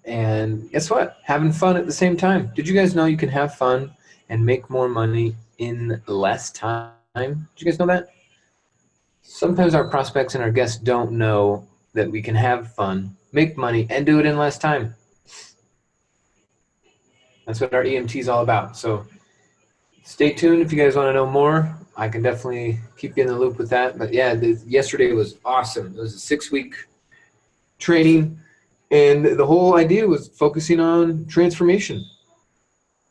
And guess what? Having fun at the same time. Did you guys know you can have fun and make more money in less time? Did you guys know that? Sometimes our prospects and our guests don't know that we can have fun, make money, and do it in less time. That's what our EMT is all about. So stay tuned if you guys want to know more. I can definitely keep you in the loop with that. But yeah, yesterday was awesome. It was a 6-week training, and the whole idea was focusing on transformation.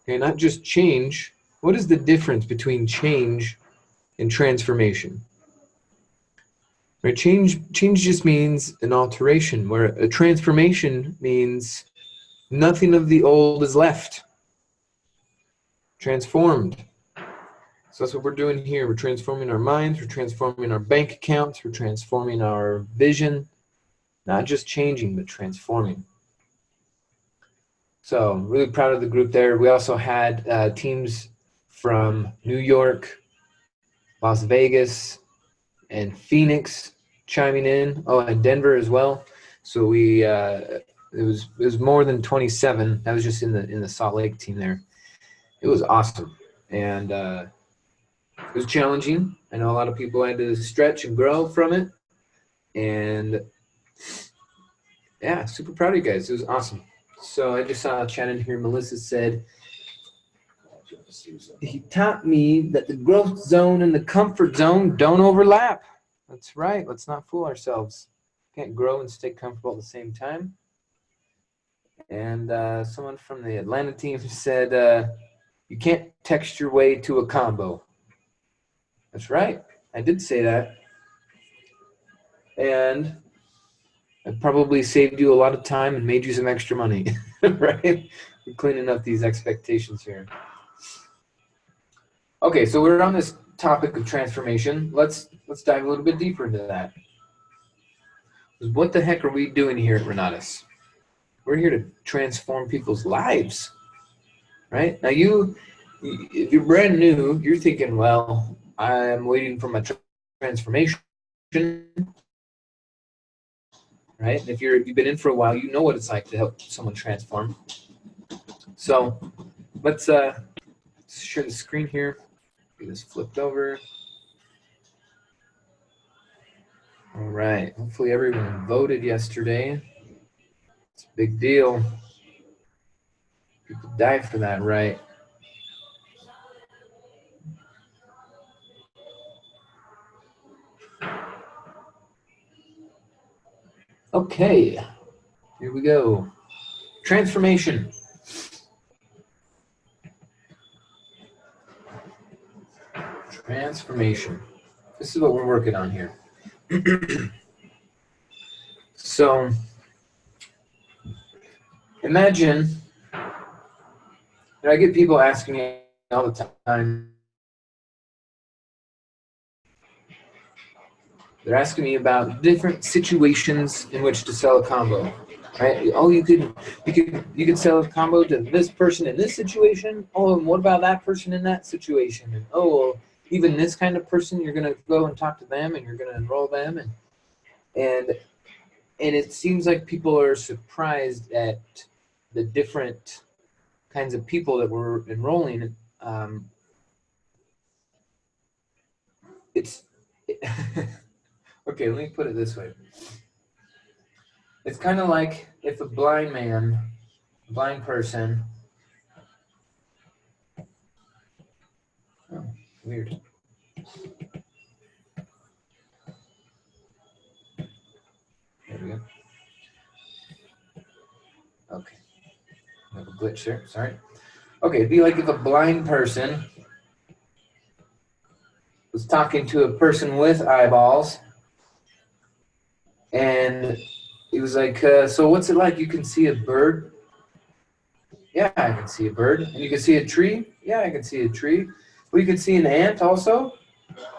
Okay, not just change. What is the difference between change and transformation? Right? Change just means an alteration, where a transformation means nothing of the old is left. Transformed. So that's what we're doing here. We're transforming our minds, we're transforming our bank accounts, we're transforming our vision. Not just changing, but transforming. So I'm really proud of the group there. We also had teams from New York, Las Vegas, and Phoenix chiming in. Oh, and Denver as well. So we it was more than 27. That was just in the Salt Lake team there. It was awesome, and it was challenging. I know a lot of people had to stretch and grow from it, and yeah, super proud of you guys. It was awesome. So I just saw a chat in here. Melissa said, he taught me that the growth zone and the comfort zone don't overlap. That's right. Let's not fool ourselves. Can't grow and stay comfortable at the same time. And someone from the Atlanta team said, you can't text your way to a combo. That's right. I did say that. And I probably saved you a lot of time and made you some extra money, right? We're cleaning up these expectations here. Okay, so we're on this topic of transformation. Let's dive a little bit deeper into that. What the heck are we doing here at Renatus? We're here to transform people's lives, right? Now if you're brand new, you're thinking, well, I'm waiting for my transformation, right? And if you've been in for a while, you know what it's like to help someone transform. So let's share the screen here. Get this flipped over. All right. Hopefully everyone voted yesterday. It's a big deal. People die for that, right? Okay. Here we go. Transformation. Transformation. This is what we're working on here. So imagine, I get people asking me all the time, they're asking me about different situations in which to sell a combo, right? Oh, you could sell a combo to this person in this situation. Oh, and what about that person in that situation? And oh, well, even this kind of person, you're gonna go and talk to them, and you're gonna enroll them, and it seems like people are surprised at the different kinds of people that we're enrolling. Okay, let me put it this way. It's kind of like if a blind person, oh, weird. There we go. Okay, I have a glitch there, sorry. Okay, it'd be like if a blind person was talking to a person with eyeballs, and he was like, so what's it like? You can see a bird? Yeah, I can see a bird. And you can see a tree? Yeah, I can see a tree. Well, you can see an ant also?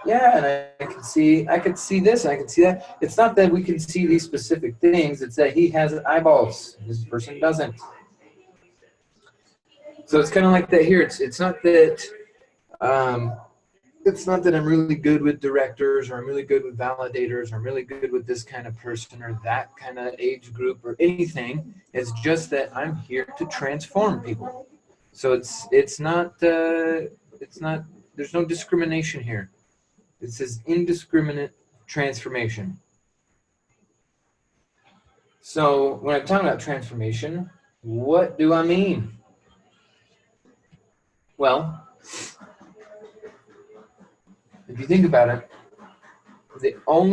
Yeah, and I could see this, and I could see that. It's not that we can see these specific things, it's that he has eyeballs, and this person doesn't. So it's kind of like that here. It's not that it's not that I'm really good with directors, or I'm really good with validators, or I'm really good with this kind of person or that kind of age group or anything. It's just that I'm here to transform people. So it's not there's no discrimination here. It says indiscriminate transformation. So when I'm talking about transformation, what do I mean? Well, if you think about it, our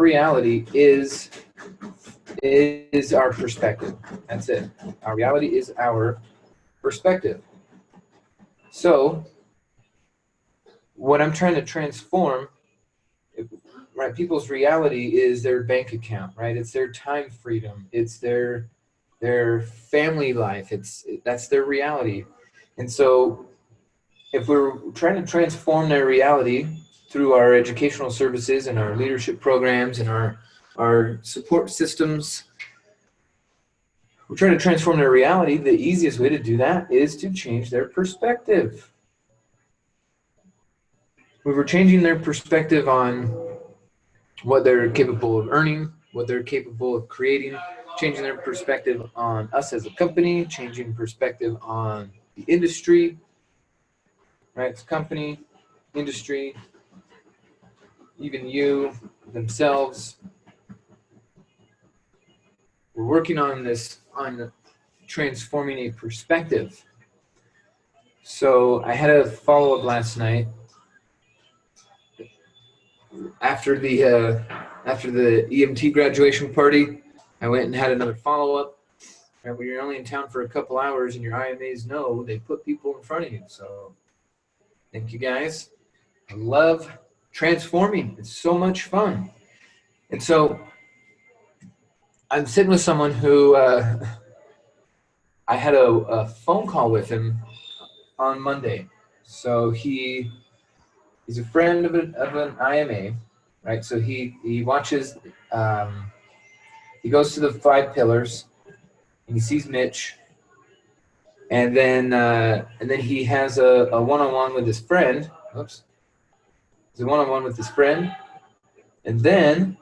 reality is our perspective. That's it. Our reality is our perspective. So what I'm trying to transform, right? People's reality is their bank account, right? It's their time freedom. It's their family life. That's their reality. And so if we're trying to transform their reality through our educational services and our leadership programs and our support systems, we're trying to transform their reality. The easiest way to do that is to change their perspective. We were changing their perspective on what they're capable of earning, what they're capable of creating, changing their perspective on us as a company, changing perspective on the industry, right? It's company, industry, even you, themselves. We're working on this, on transforming a perspective. So I had a follow-up last night after the EMT graduation party. I went and had another follow-up. And when you're only in town for a couple hours and your IMAs know, they put people in front of you. So thank you guys. I love transforming. It's so much fun. And so I'm sitting with someone who I had a phone call with him on Monday. So he's a friend of an IMA, right? So he watches, he goes to the 5 pillars, and he sees Mitch, and then he has a one-on-one with his friend. Oops. He's a one-on-one with his friend, and then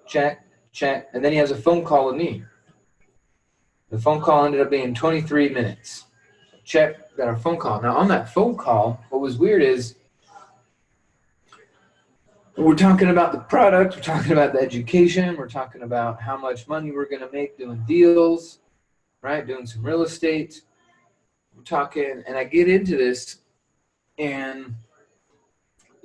check, and then he has a phone call with me. The phone call ended up being 23 minutes. Check, got our phone call. Now on that phone call, what was weird is we're talking about the product, we're talking about the education, we're talking about how much money we're going to make doing deals, right? Doing some real estate. We're talking, and I get into this, and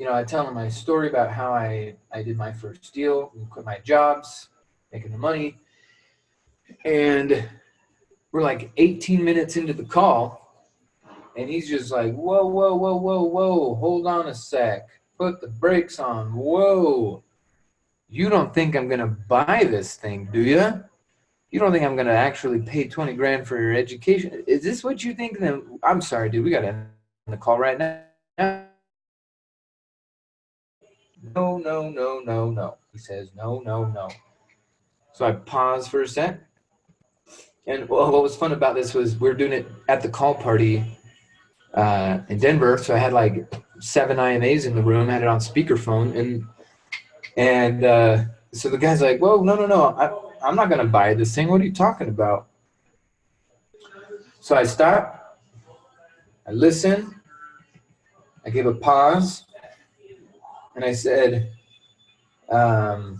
I tell him my story about how I did my first deal, quit my jobs, making the money, and we're like 18 minutes into the call, and he's just like, whoa, hold on a sec. Put the brakes on. Whoa. You don't think I'm going to buy this thing, do you? You don't think I'm going to actually pay 20 grand for your education? Is this what you think? Then I'm sorry, dude. We got to end the call right now. No. He says, no. So I paused for a sec. And what was fun about this was we were doing it at the call party in Denver. So I had like 7 IMAs in the room, had it on speakerphone. And so the guy's like, whoa, no. I'm not going to buy this thing. What are you talking about? So I stopped. I listened. I gave a pause. And I said, I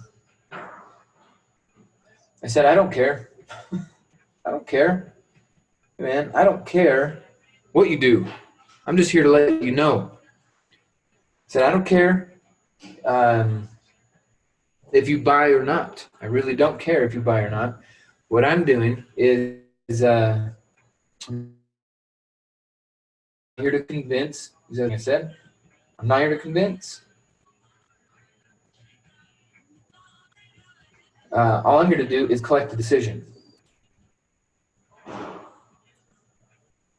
don't care. I don't care. Man, I don't care what you do. I'm just here to let you know. I said, I don't care if you buy or not. I really don't care if you buy or not. What I'm doing is I'm here to convince. Is that what I said? I'm not here to convince. All I'm here to do is collect the decision.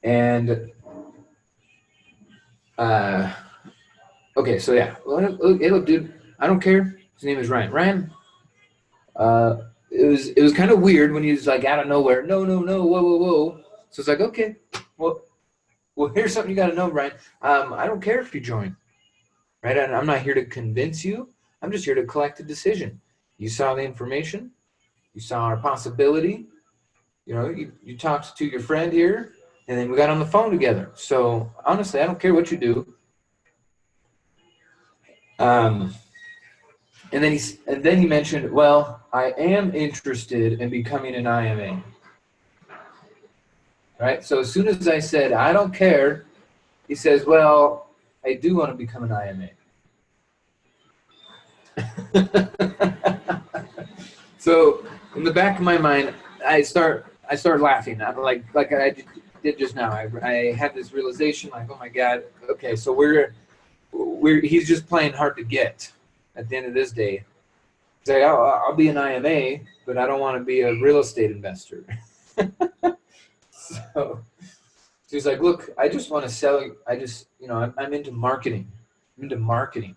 And okay, so yeah. Hey, look, dude. I don't care. His name is Ryan. Ryan. It was kind of weird when he was like out of nowhere. No. Whoa. So it's like, okay, well, here's something you got to know, Brian. I don't care if you join, right? I'm not here to convince you. I'm just here to collect a decision. You saw the information. You saw our possibility. You know, you talked to your friend here, and then we got on the phone together. So honestly, I don't care what you do. And then he mentioned, well, I am interested in becoming an IMA. Right? So as soon as I said, I don't care, he says, well, I do want to become an IMA. So in the back of my mind, I start laughing. I'm like I did just now. I had this realization, like, oh my God, okay, so he's just playing hard to get at the end of this day. He's like, I'll be an IMA, but I don't want to be a real estate investor. So he's like, look, I just want to sell. I'm into marketing. I'm into marketing.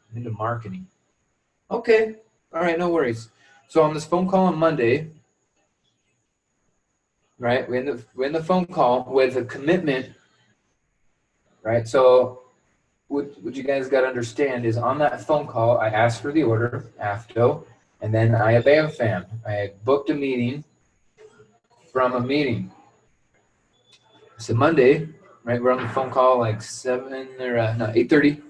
Okay. All right. No worries. So on this phone call on Monday, right, we're in the phone call with a commitment, right? So what you guys got to understand is on that phone call, I asked for the order, AFTO, and then I fam. I booked a meeting from a meeting. So Monday, right, we're on the phone call like 8:30.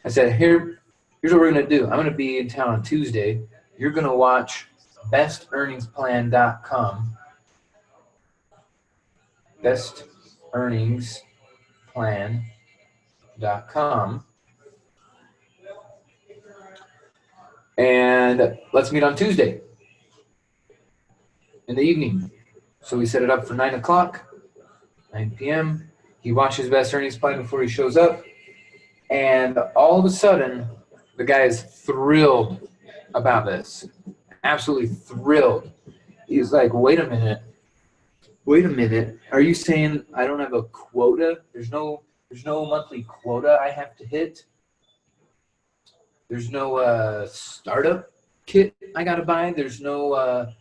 I said, here's what we're going to do. I'm going to be in town on Tuesday. You're going to watch bestearningsplan.com. Bestearningsplan.com. And let's meet on Tuesday in the evening. So we set it up for 9 o'clock, 9 p.m. He watches Best Earnings Plan before he shows up. And all of a sudden, the guy is thrilled about this. Absolutely thrilled. He's like, wait a minute. Are you saying I don't have a quota? There's no monthly quota I have to hit? There's no startup kit I got to buy? There's no, I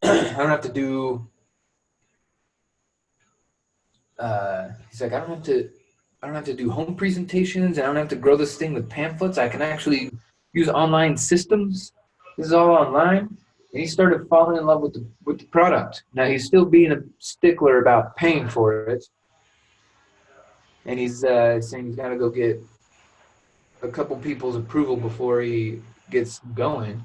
don't have to do, he's like, I don't have to do home presentations. I don't have to grow this thing with pamphlets. I can actually use online systems. This is all online. And he started falling in love with the product. Now he's still being a stickler about paying for it. And he's saying he's got to go get a couple people's approval before he gets going.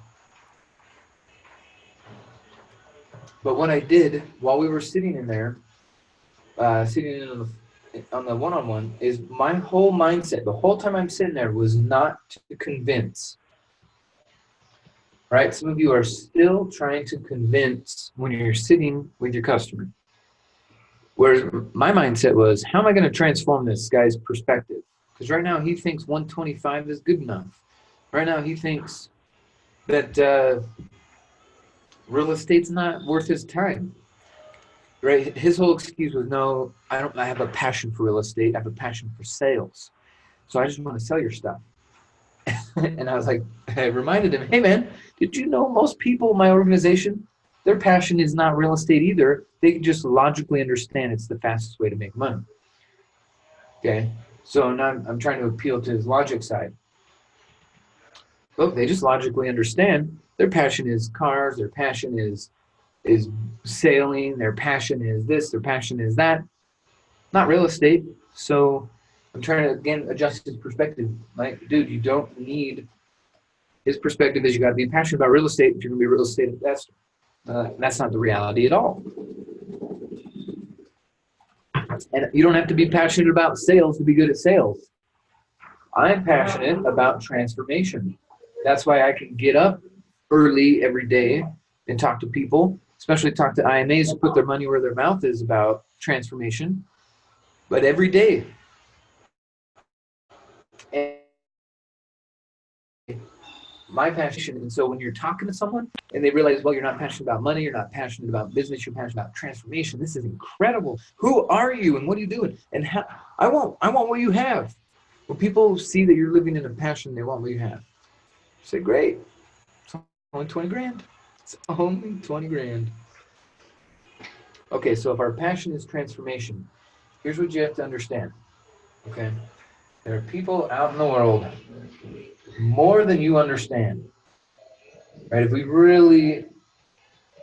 But what I did while we were sitting in there, sitting in on the one-on-one, is my whole mindset, the whole time I'm sitting there, was not to convince. Right? Some of you are still trying to convince when you're sitting with your customer. Whereas my mindset was, how am I going to transform this guy's perspective? Because right now he thinks 125 is good enough. Right now he thinks that real estate's not worth his time. Right? His whole excuse was, no, I have a passion for real estate. I have a passion for sales. So I just want to sell your stuff. And I was like, I reminded him, hey man, did you know most people in my organization, their passion is not real estate either. They just logically understand it's the fastest way to make money. Okay, so now I'm trying to appeal to his logic side. Look, they just logically understand their passion is cars, their passion is sailing, their passion is this, their passion is that, not real estate. So I'm trying to, again, adjust his perspective. Like, dude, you don't need, his perspective is you got to be passionate about real estate if you're going to be a real estate investor. That's not the reality at all. And you don't have to be passionate about sales to be good at sales. I'm passionate about transformation. That's why I can get up early every day and talk to people, especially talk to IMAs who put their money where their mouth is about transformation, but every day. And my passion, and so when you're talking to someone and they realize, well, you're not passionate about money, you're not passionate about business, you're passionate about transformation. This is incredible. Who are you and what are you doing? And how, I want what you have. When people see that you're living in a passion, they want what you have. I say, great. It's only 20 grand. It's only 20 grand. Okay, so if our passion is transformation, here's what you have to understand, okay? There are people out in the world more than you understand, right? If we really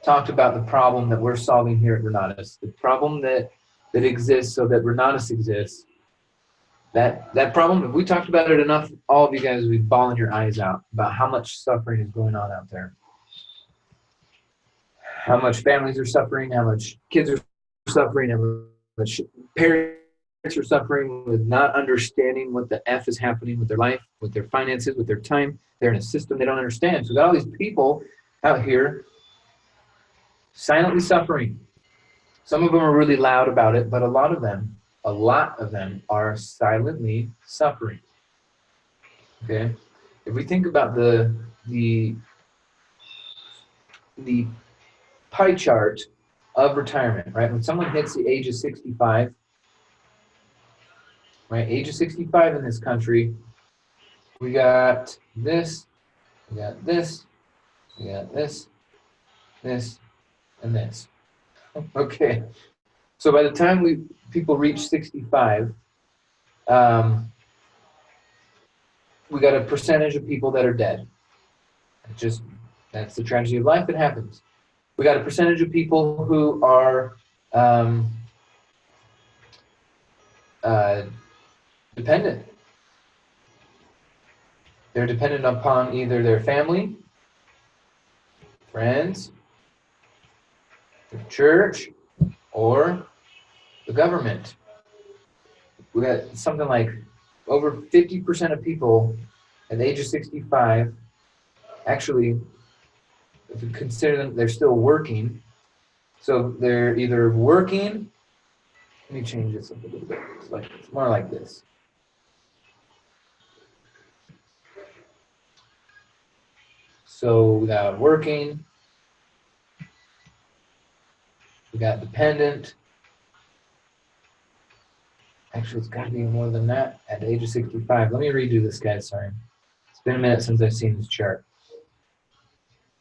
talked about the problem that we're solving here at Renatus, the problem that exists so that Renatus exists, that problem, if we talked about it enough, all of you guys would be bawling your eyes out about how much suffering is going on out there. How much families are suffering, how much kids are suffering, how much parents are suffering with not understanding what the F is happening with their life, with their finances, with their time. They're in a system they don't understand. So we've got all these people out here silently suffering. Some of them are really loud about it, but a lot of them are silently suffering. Okay? If we think about the pie chart of retirement, right? When someone hits the age of 65, right? Age of 65 in this country, we got this, we got this, we got this, this, and this. Okay. So by the time people reach 65, we got a percentage of people that are dead. That's the tragedy of life. It happens. We got a percentage of people who are dependent. They're dependent upon either their family, friends, the church, or the government. We got something like over 50% of people at the age of 65, actually, if you consider them, they're still working. So they're either working, let me change this up a little bit. It's more like this. So we got working, we got dependent. Actually, it's got to be more than that at the age of 65. Let me redo this, guys. Sorry. It's been a minute since I've seen this chart.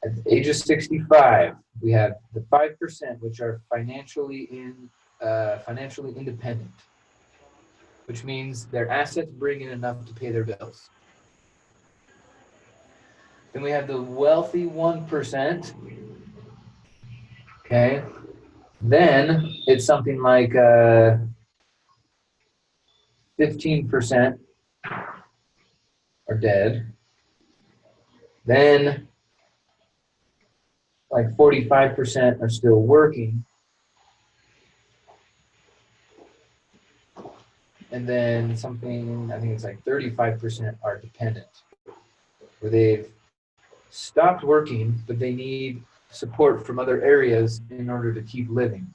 At the age of 65, we have the 5%, which are financially independent, which means their assets bring in enough to pay their bills. Then we have the wealthy 1%. Okay. Then it's something like 15% are dead. Then like 45% are still working. And then something, I think it's like 35% are dependent, where they've stopped working, but they need support from other areas in order to keep living,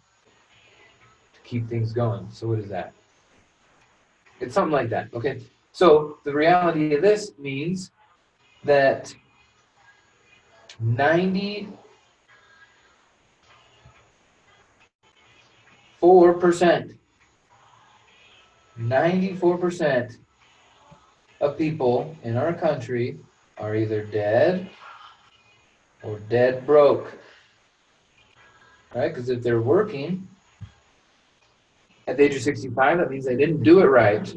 to keep things going. So what is that? It's something like that, okay? So the reality of this means that 94% of people in our country are either dead or dead broke, right? Because if they're working at the age of 65, that means they didn't do it right.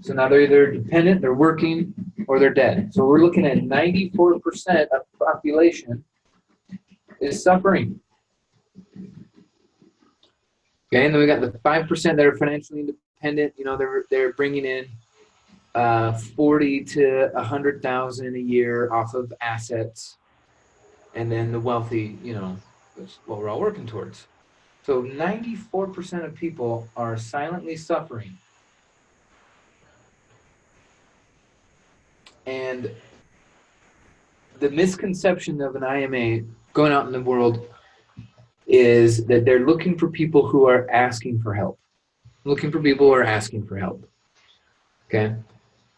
So now they're either dependent, they're working, or they're dead. So we're looking at 94% of the population is suffering. Okay, and then we got the 5% that are financially independent. You know, they're bringing in 40 to 100,000 a year off of assets, and then the wealthy, you know, is what we're all working towards. So 94% of people are silently suffering. And the misconception of an IMA going out in the world is that they're looking for people who are asking for help. Looking for people who are asking for help. Okay?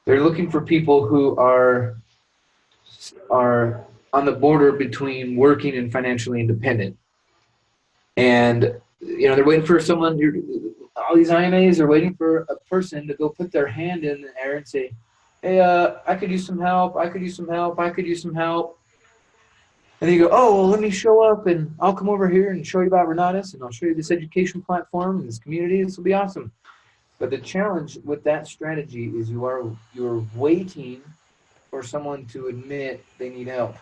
They're looking for people who are on the border between working and financially independent. And, you know, they're waiting for someone, all these IMAs are waiting for a person to go put their hand in the air and say, hey, I could use some help, I could use some help, I could use some help. And then you go, oh, well, let me show up and I'll come over here and show you about Renatus and I'll show you this education platform and this community. This will be awesome. But the challenge with that strategy is you're waiting for someone to admit they need help.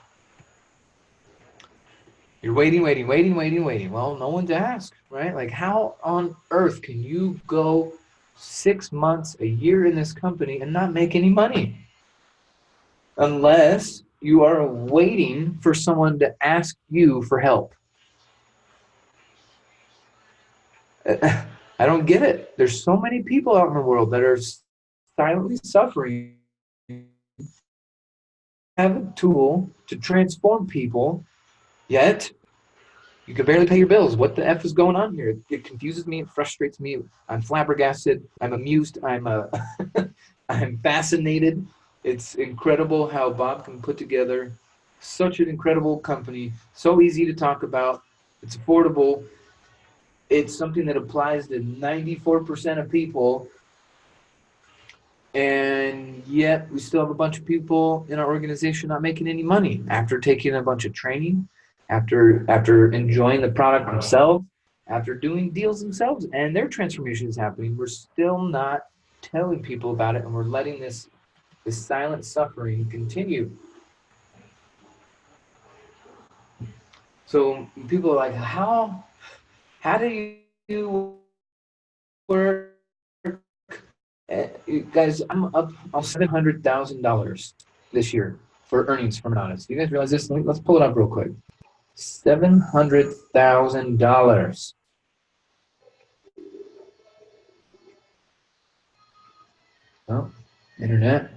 You're waiting. Well, no one's asked, right? Like, how on earth can you go 6 months, a year in this company and not make any money? Unless you are waiting for someone to ask you for help. I don't get it. There's so many people out in the world that are silently suffering. Have a tool to transform people, yet you can barely pay your bills. What the F is going on here? It confuses me. It frustrates me. I'm flabbergasted. I'm amused. I'm fascinated. It's incredible how Bob can put together such an incredible company. So easy to talk about. It's affordable. It's something that applies to 94% of people. And yet we still have a bunch of people in our organization not making any money after taking a bunch of training, after enjoying the product themselves, after doing deals themselves, and their transformation is happening. We're still not telling people about it, and we're letting this silent suffering continue. So people are like, how do you work? Guys, I'm up on $700,000 this year for earnings from Renatus. Do you guys realize this? Let's pull it up real quick. $700,000. Oh, internet.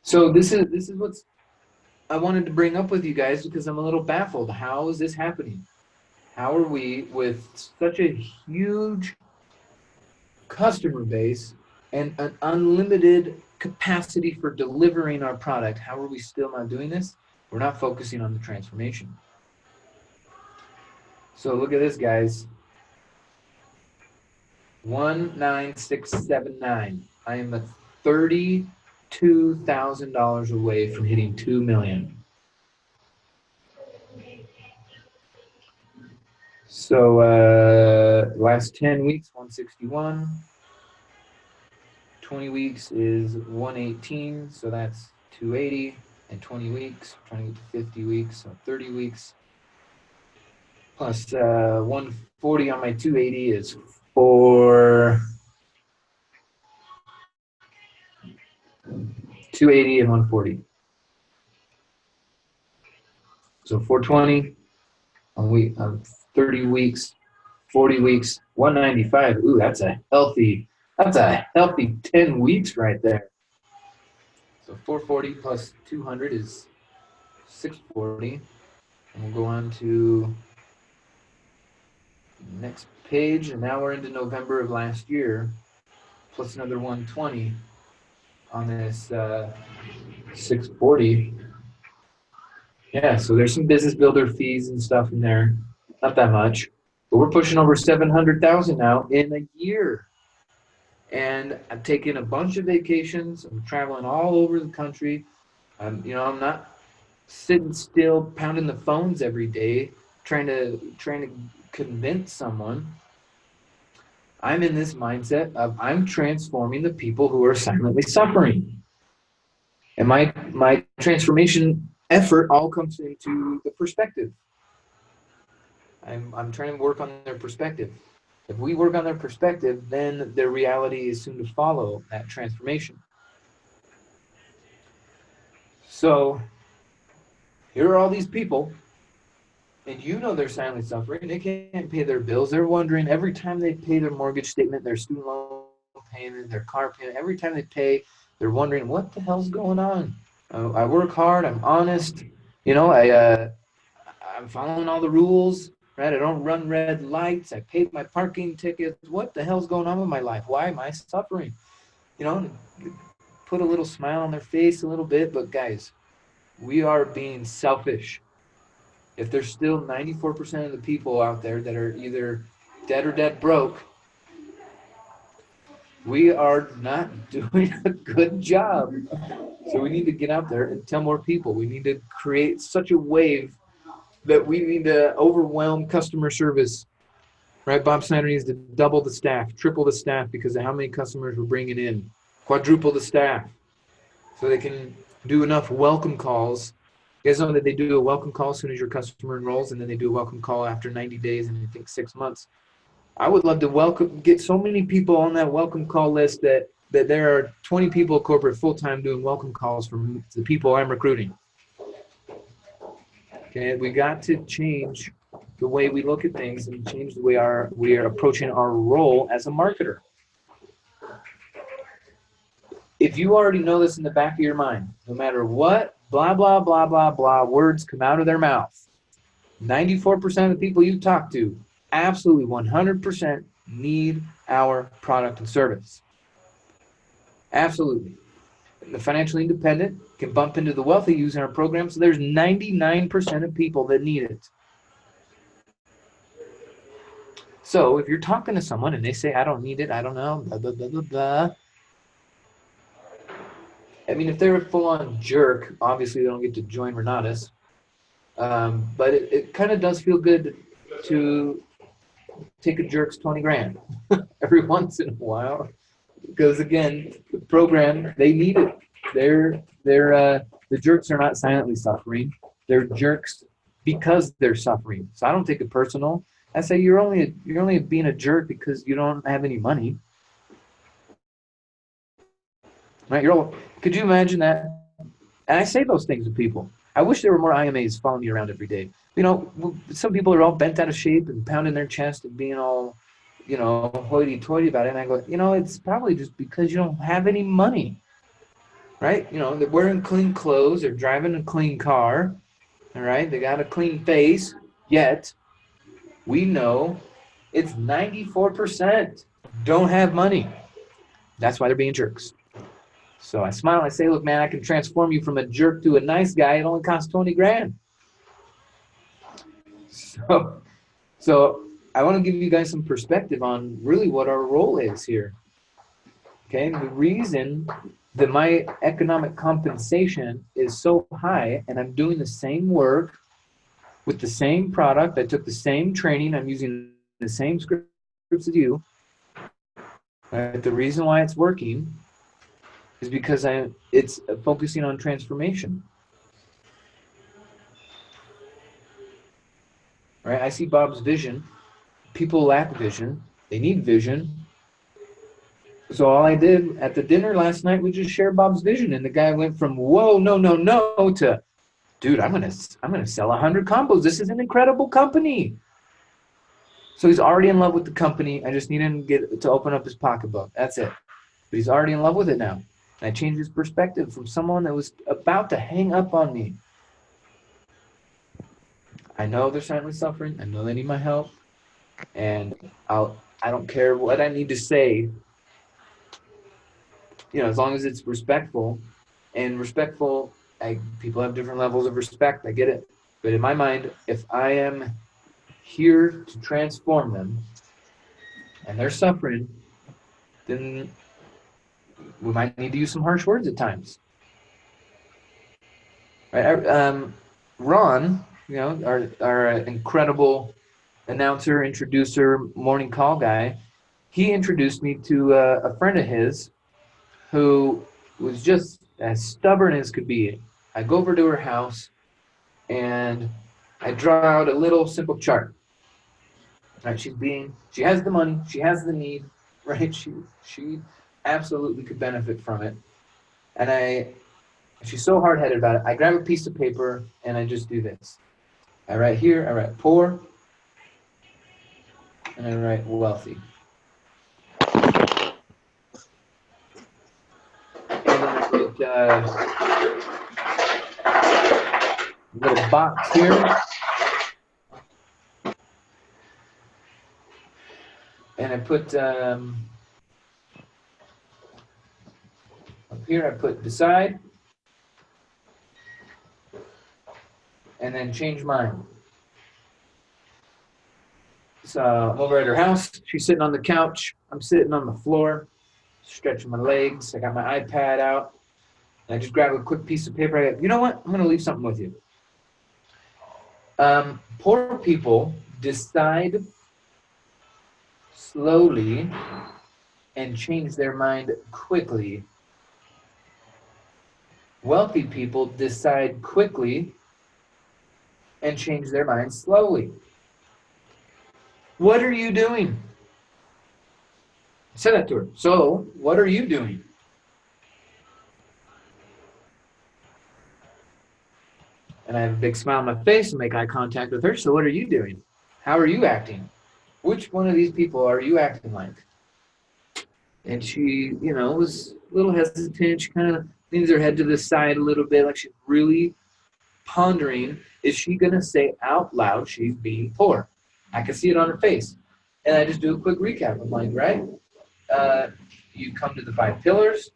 So this is what I wanted to bring up with you guys because I'm a little baffled. How is this happening? How are we with such a huge customer base and an unlimited capacity for delivering our product? How are we still not doing this? We're not focusing on the transformation. So look at this, guys. 19679. I am a $32,000 away from hitting 2 million. So last 10 weeks, 161. 20 weeks is 118, so that's 280. And 20 weeks, 20 to 50 weeks, so 30 weeks. Plus 140 on my 280 is 280 and 140. So 420 on 30 weeks, 40 weeks, 195. Ooh, that's a healthy 10 weeks right there. So 440 plus 200 is 640. And we'll go on to the next page. And now we're into November of last year, plus another 120 on this 640. Yeah, so there's some business builder fees and stuff in there. Not that much. But we're pushing over 700,000 now in a year. And I'm taking a bunch of vacations. I'm traveling all over the country. I'm not sitting still, pounding the phones every day, trying to convince someone. I'm in this mindset of I'm transforming the people who are silently suffering. And my transformation effort all comes into the perspective. I'm trying to work on their perspective. If we work on their perspective, then their reality is soon to follow that transformation. So here are all these people, and they're silently suffering. They can't pay their bills. They're wondering every time they pay their mortgage statement, their student loan payment, their car payment, every time they pay, they're wondering, what the hell's going on? I work hard. I'm honest. I'm following all the rules. Right? I don't run red lights. I paid my parking tickets. What the hell's going on with my life? Why am I suffering? Put a little smile on their face a little bit. But guys, we are being selfish. If there's still 94% of the people out there that are either dead or dead broke, We are not doing a good job. So we need to get out there and tell more people. We need to create such a wave that we need to overwhelm customer service. Right? Bob Snyder needs to double the staff, triple the staff because of how many customers we're bringing in, quadruple the staff so they can do enough welcome calls. You guys know that they do a welcome call as soon as your customer enrolls, and then they do a welcome call after 90 days and I think 6 months. I would love to get so many people on that welcome call list that there are 20 people corporate full-time doing welcome calls from the people I'm recruiting. Okay, we got to change the way we look at things and change the way we are approaching our role as a marketer. If you already know this in the back of your mind, no matter what blah, blah, blah, blah, blah words come out of their mouth, 94% of the people you talk to absolutely 100% need our product and service. Absolutely. The financially independent can bump into the wealthy using our program, so there's 99% of people that need it. So if you're talking to someone and they say, I don't need it, I don't know, blah, blah, blah, blah, blah. I mean, if they're a full-on jerk, obviously they don't get to join Renatus. But it kind of does feel good to take a jerk's 20 grand every once in a while. Because again, the program, they need it. The jerks are not silently suffering. They're jerks because they're suffering. So I don't take it personal. I say you're only being a jerk because you don't have any money. Right? Could you imagine that? And I say those things to people. I wish there were more IMAs following me around every day. You know, some people are all bent out of shape and pounding their chest and being all, hoity-toity about it. And I go, it's probably just because you don't have any money, right? They're wearing clean clothes. They're driving a clean car, all right? They got a clean face, yet we know it's 94% don't have money. That's why they're being jerks. So I smile and I say, look, man, I can transform you from a jerk to a nice guy. It only costs 20 grand. So I want to give you guys some perspective on really what our role is here. Okay, the reason that my economic compensation is so high and I'm doing the same work with the same product, I took the same training, I'm using the same scripts as you, right? The reason why it's working is because it's focusing on transformation. Right? I see Bob's vision. People lack vision. They need vision. So all I did at the dinner last night, we just shared Bob's vision, and the guy went from whoa, no, to, dude, I'm gonna sell 100 combos. This is an incredible company. So he's already in love with the company. I just need him to open up his pocketbook. That's it. But he's already in love with it now. And I changed his perspective from someone that was about to hang up on me. I know they're silently suffering. I know they need my help. And I don't care what I need to say, as long as it's respectful. And respectful, people have different levels of respect. I get it. But in my mind, if I am here to transform them and they're suffering, then we might need to use some harsh words at times. Right? Ron, our incredible announcer, introducer, morning call guy, he introduced me to a friend of his who was just as stubborn as could be. I go over to her house and I draw out a little simple chart. Right? She has the money, she has the need, right? She absolutely could benefit from it. And she's so hard-headed about it. I grab a piece of paper and I just do this. I write here, I write poor, and I write wealthy. And then I put a little box here. And I put, up here I put decide, and then change mine. So I'm over at her house. She's sitting on the couch. I'm sitting on the floor. stretching my legs. I got my iPad out. And I just grab a quick piece of paper. I go, you know what? I'm going to leave something with you. Poor people decide slowly and change their mind quickly. Wealthy people decide quickly and change their mind slowly. What are you doing? Say that to her. So, what are you doing? And I have a big smile on my face and make eye contact with her. So, what are you doing? How are you acting? Which one of these people are you acting like? And she, was a little hesitant. She kind of leans her head to the side a little bit, like she's really pondering, is she going to say out loud she's being poor? I can see it on her face. And I just do a quick recap. I'm like, right? You come to the 5 pillars.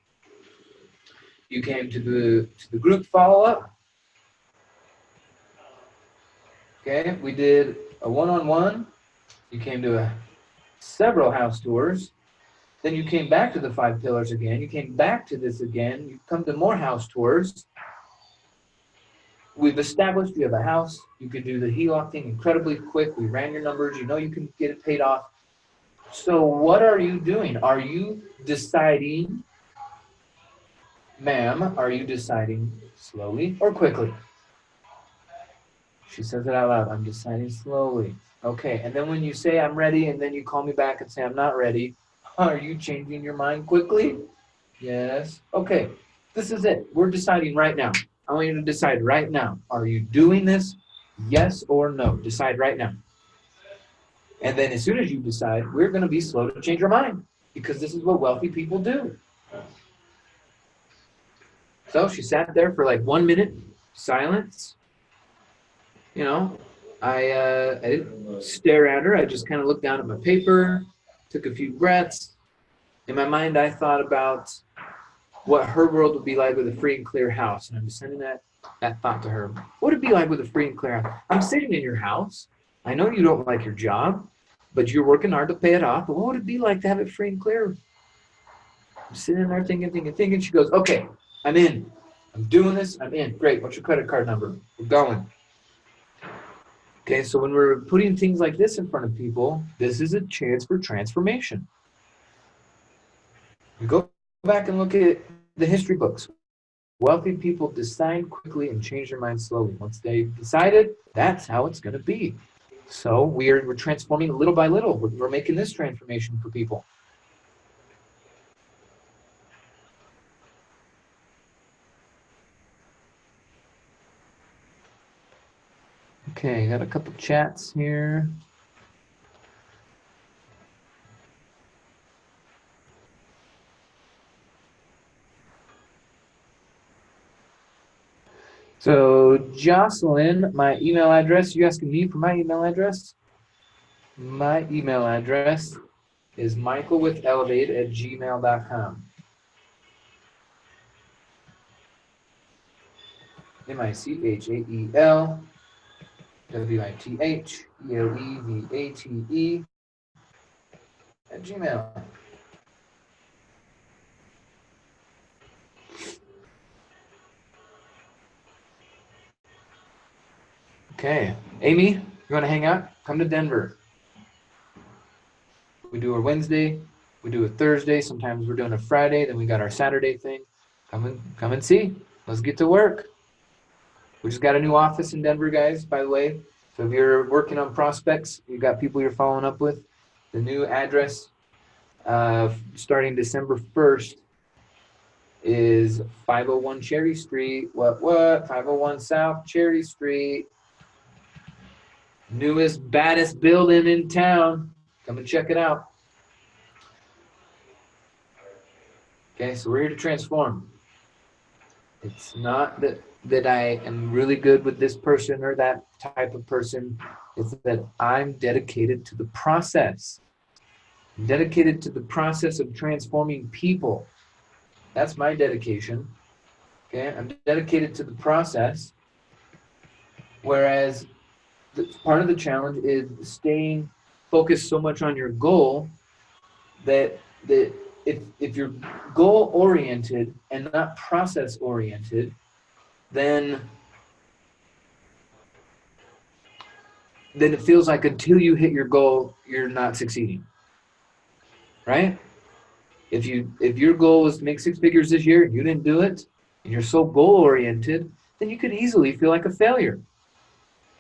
You came to the group follow-up. Okay, we did a one-on-one. You came to several house tours. Then you came back to the 5 pillars again. You came back to this again. You come to more house tours. We've established you have a house. You can do the HELOC thing incredibly quick. We ran your numbers. You know you can get it paid off. So what are you doing? Are you deciding, ma'am, are you deciding slowly or quickly? She says it out loud. I'm deciding slowly. Okay, and then when you say I'm ready and then you call me back and say I'm not ready, are you changing your mind quickly? Yes. Okay, this is it. We're deciding right now. I want you to decide right now. Are you doing this? Yes or no? Decide right now. And then as soon as you decide, we're going to be slow to change your mind because this is what wealthy people do. So she sat there for like 1 minute, silence. I didn't stare at her. I just kind of looked down at my paper, took a few breaths. In my mind, I thought about what her world would be like with a free and clear house. And I'm just sending that thought to her. What would it be like with a free and clear house? I'm sitting in your house. I know you don't like your job, but you're working hard to pay it off. But what would it be like to have it free and clear? I'm sitting there thinking. She goes, okay, I'm in. I'm doing this. I'm in. Great. What's your credit card number? We're going. Okay, so when we're putting things like this in front of people, this is a chance for transformation. You go back and look at the history books. Wealthy people decide quickly and change their mind slowly. Once they've decided, that's how it's going to be. So we're transforming little by little. We're making this transformation for people. Okay, got a couple chats here. So Jocelyn, my email address, you asking me for my email address? My email address is michaelwithelevate@gmail.com. MichaelWithelevate@gmail. Okay, Amy, you want to hang out? Come to Denver. We do a Wednesday, we do a Thursday, sometimes we're doing a Friday, then we got our Saturday thing. Come and see. Let's get to work. We just got a new office in Denver, guys, by the way. So if you're working on prospects, you got people you're following up with, the new address starting December 1st is 501 Cherry Street. What? 501 South Cherry Street. Newest, baddest building in town. Come and check it out. Okay, so we're here to transform. It's not that I am really good with this person or that type of person. It's that I'm dedicated to the process. I'm dedicated to the process of transforming people. That's my dedication. Okay, I'm dedicated to the process. Whereas part of the challenge is staying focused so much on your goal that if you're goal oriented and not process oriented, then it feels like until you hit your goal, you're not succeeding, right? If your goal was to make 6 figures this year and you didn't do it, and you're so goal oriented, then you could easily feel like a failure.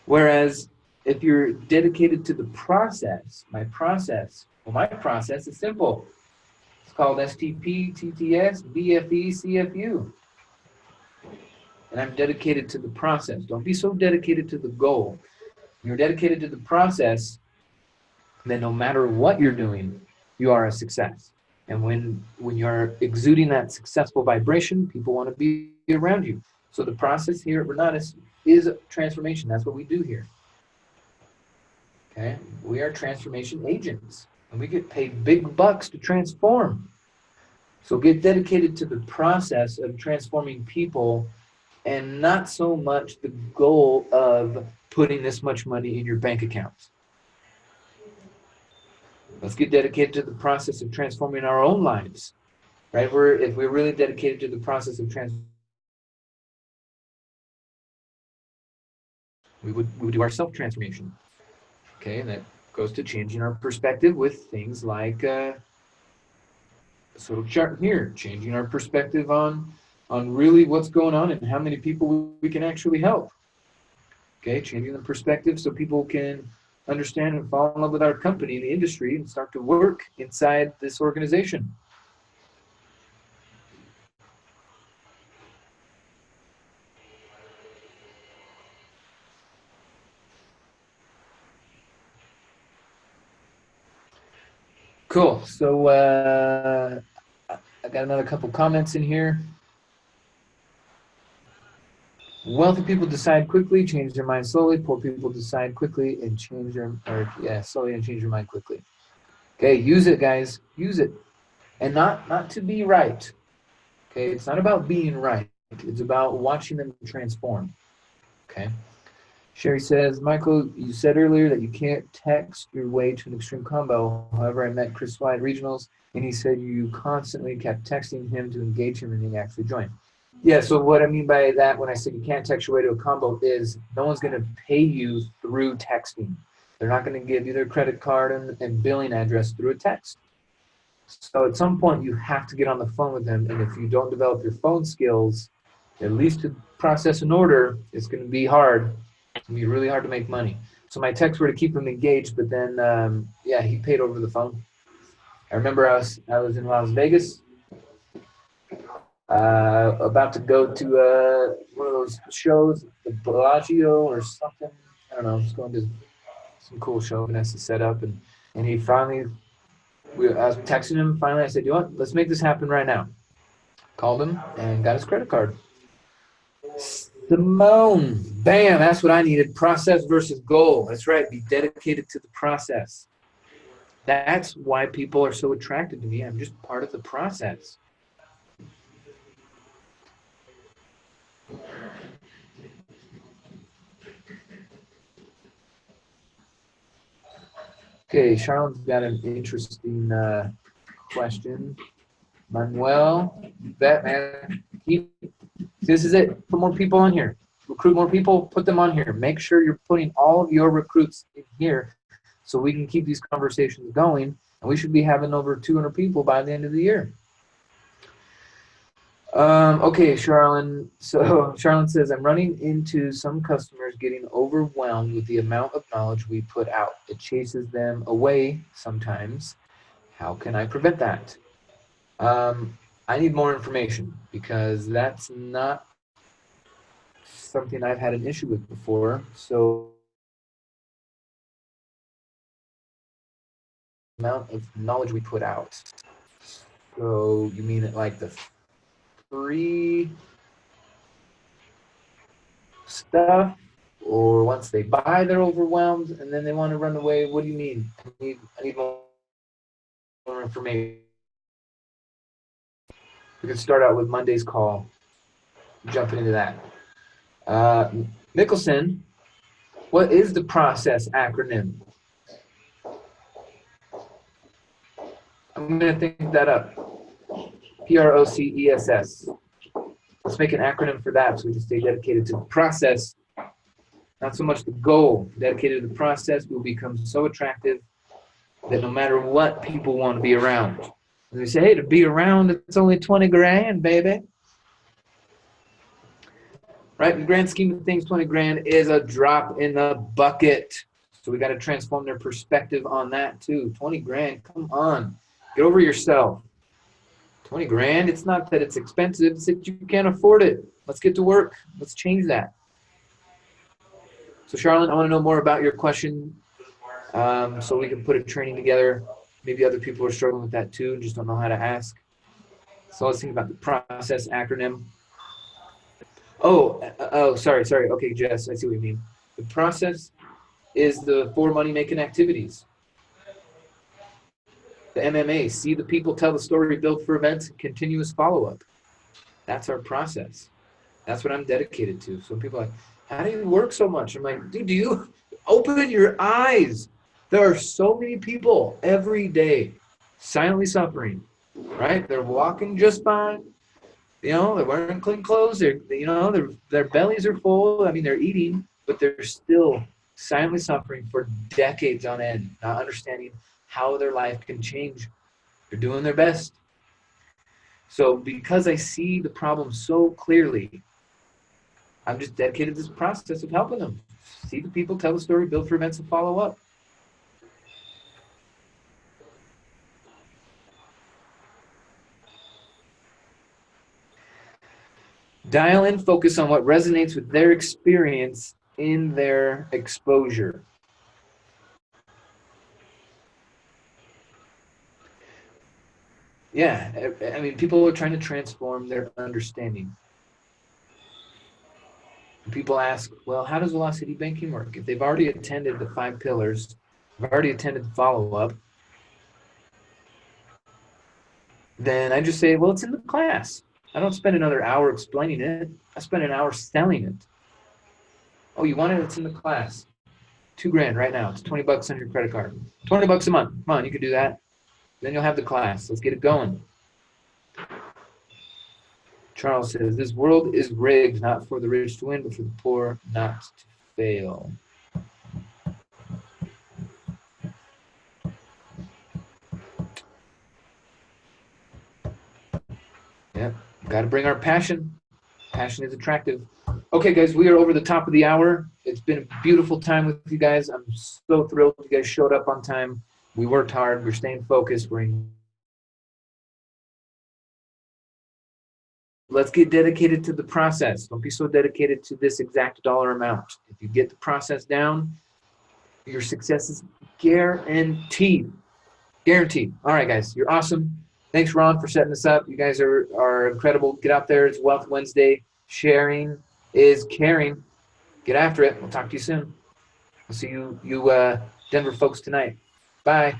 Whereas if you're dedicated to the process, my process is simple. It's called STP, TTS, BFE, CFU. And I'm dedicated to the process. Don't be so dedicated to the goal. When you're dedicated to the process, then no matter what you're doing, you are a success. And when you're exuding that successful vibration, people want to be around you. So the process here at Renatus is transformation. That's what we do here. Okay? We are transformation agents, and we get paid big bucks to transform. So get dedicated to the process of transforming people and not so much the goal of putting this much money in your bank account. Let's get dedicated to the process of transforming our own lives, right? If we're really dedicated to the process of transforming, we would do our self-transformation. Okay, and that goes to changing our perspective with things like sort of chart here, changing our perspective on really what's going on and how many people we can actually help. Okay, changing the perspective so people can understand and fall in love with our company and the industry and start to work inside this organization. Cool. So I got another couple comments in here. Wealthy people decide quickly, change their mind slowly. Poor people decide quickly and slowly and change their mind quickly. Okay, use it, guys. Use it, and not to be right. Okay, it's not about being right. It's about watching them transform. Okay. Sherry says, Michael, you said earlier that you can't text your way to an extreme combo. However, I met Chris White at Regionals, and he said you constantly kept texting him to engage him, and he actually joined. Yeah, so what I mean by that when I said you can't text your way to a combo is no one's going to pay you through texting. They're not going to give you their credit card and billing address through a text. So at some point, you have to get on the phone with them, and if you don't develop your phone skills, at least to process an order, it's going to be hard. It's going to be really hard to make money. So my texts were to keep him engaged, but then, he paid over the phone. I remember I was in Las Vegas, about to go to one of those shows, the Bellagio or something. I don't know. Just going to some cool show Vanessa set up, and he finally, I was texting him. Finally, I said, "You know what? Let's make this happen right now." Called him and got his credit card. Simone, bam! That's what I needed. Process versus goal. That's right. Be dedicated to the process. That's why people are so attracted to me. I'm just part of the process. Okay, Charlotte's got an interesting question. Manuel, man, this is it. Put more people on here. Recruit more people, put them on here. Make sure you're putting all of your recruits in here so we can keep these conversations going. And we should be having over 200 people by the end of the year. Okay, Charlene. So Charlene says, I'm running into some customers getting overwhelmed with the amount of knowledge we put out. It chases them away sometimes. How can I prevent that? I need more information because that's not something I've had an issue with before. So amount of knowledge we put out. So you mean it like the free stuff, or once they buy they're overwhelmed and then they want to run away? What do you mean? I need more information. We can start out with Monday's call, jumping into that. Mickelson, what is the process acronym? I'm going to think that up. Process. Let's make an acronym for that so we can stay dedicated to the process, not so much the goal. Dedicated to the process, we'll become so attractive that no matter what, people want to be around. And they say, hey, to be around, it's only 20 grand, baby. Right? In the grand scheme of things, 20 grand is a drop in the bucket. So we got to transform their perspective on that too. 20 grand, come on. Get over yourself. 20 grand, it's not that it's expensive, it's that you can't afford it. Let's get to work. Let's change that. So Charlotte, I want to know more about your question so we can put a training together. Maybe other people are struggling with that too and just don't know how to ask. So let's think about the process acronym. Sorry. Okay, Jess, I see what you mean. The process is the 4 money-making activities. The MMA, see the people, tell the story, build for events, continuous follow-up. That's our process. That's what I'm dedicated to. So people are like, how do you work so much? I'm like, dude, do you open your eyes? There are so many people every day silently suffering, right? They're walking just fine. You know, they're wearing clean clothes. Their bellies are full. I mean, they're eating, but they're still silently suffering for decades on end, not understanding how their life can change. They're doing their best. So because I see the problem so clearly, I'm just dedicated to this process of helping them. See the people, tell the story, build for events, and follow up. Dial in, focus on what resonates with their experience in their exposure. Yeah, I mean, people are trying to transform their understanding. People ask, well, how does velocity banking work? If they've already attended the 5 pillars, they've already attended the follow-up, then I just say, well, it's in the class. I don't spend another hour explaining it. I spend an hour selling it. Oh, you want it? It's in the class. 2 grand right now. It's 20 bucks on your credit card. 20 bucks a month. Come on, you can do that. Then you'll have the class. Let's get it going. Charles says, this world is rigged not for the rich to win, but for the poor not to fail. Yep, got to bring our passion. Passion is attractive. Okay, guys, we are over the top of the hour. It's been a beautiful time with you guys. I'm so thrilled you guys showed up on time. We worked hard. We're staying focused. Let's get dedicated to the process. Don't be so dedicated to this exact dollar amount. If you get the process down, your success is guaranteed. Guaranteed. All right, guys, you're awesome. Thanks, Ron, for setting this up. You guys are incredible. Get out there. It's Wealth Wednesday. Sharing is caring. Get after it. We'll talk to you soon. We'll see you Denver folks tonight. Bye.